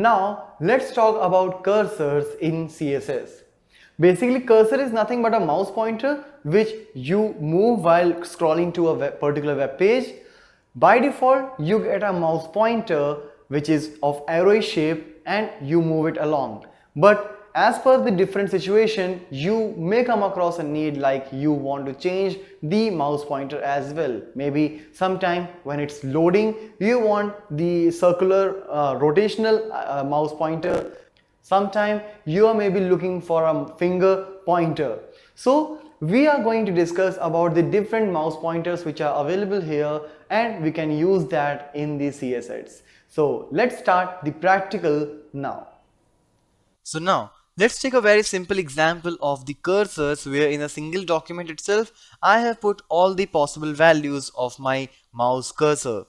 Now let's talk about cursors in CSS. Basically, cursor is nothing but a mouse pointer which you move while scrolling to a particular web page. By default, you get a mouse pointer which is of arrow shape and you move it along. But as per the different situation, you may come across a need like you want to change the mouse pointer as well. Maybe sometime when it's loading, you want the circular rotational mouse pointer. Sometime you are maybe looking for a finger pointer. So we are going to discuss about the different mouse pointers which are available here, and we can use that in the CSS. So let's start the practical now. So now let's take a very simple example of the cursors where in a single document itself I have put all the possible values of my mouse cursor.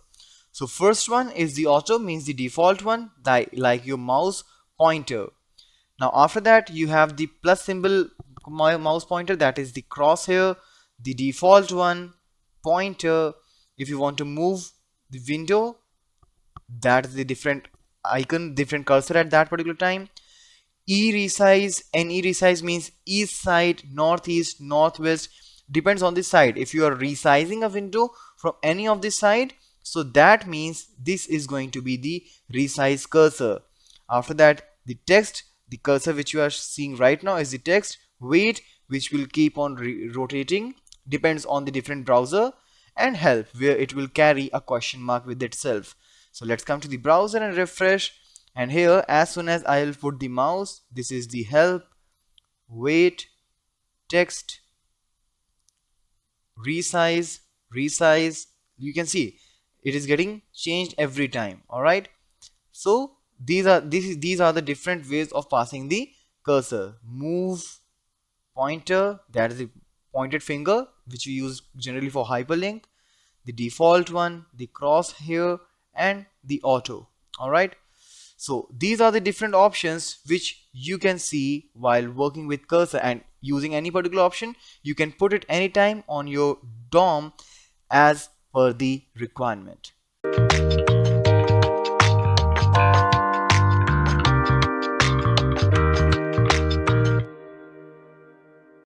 So first one is the auto, means the default one, like your mouse pointer. Now after that you have the plus symbol mouse pointer, that is the crosshair, the default one, pointer. If you want to move the window, that is the different icon, different cursor at that particular time. E-resize and E-resize means east side, northeast, northwest, depends on the side. If you are resizing a window from any of the side, so that means this is going to be the resize cursor. After that, the text, the cursor which you are seeing right now is the text, weight, which will keep on rotating, depends on the different browser, and help, where it will carry a question mark with itself. So let's come to the browser and refresh. And here, as soon as I will put the mouse, this is the help, weight, text, resize. You can see it is getting changed every time. All right. So these are the different ways of passing the cursor. Move, pointer, that is the pointed finger which we use generally for hyperlink. The default one, the crosshair, and the auto. All right. So these are the different options which you can see while working with cursor, and using any particular option you can put it anytime on your DOM as per the requirement.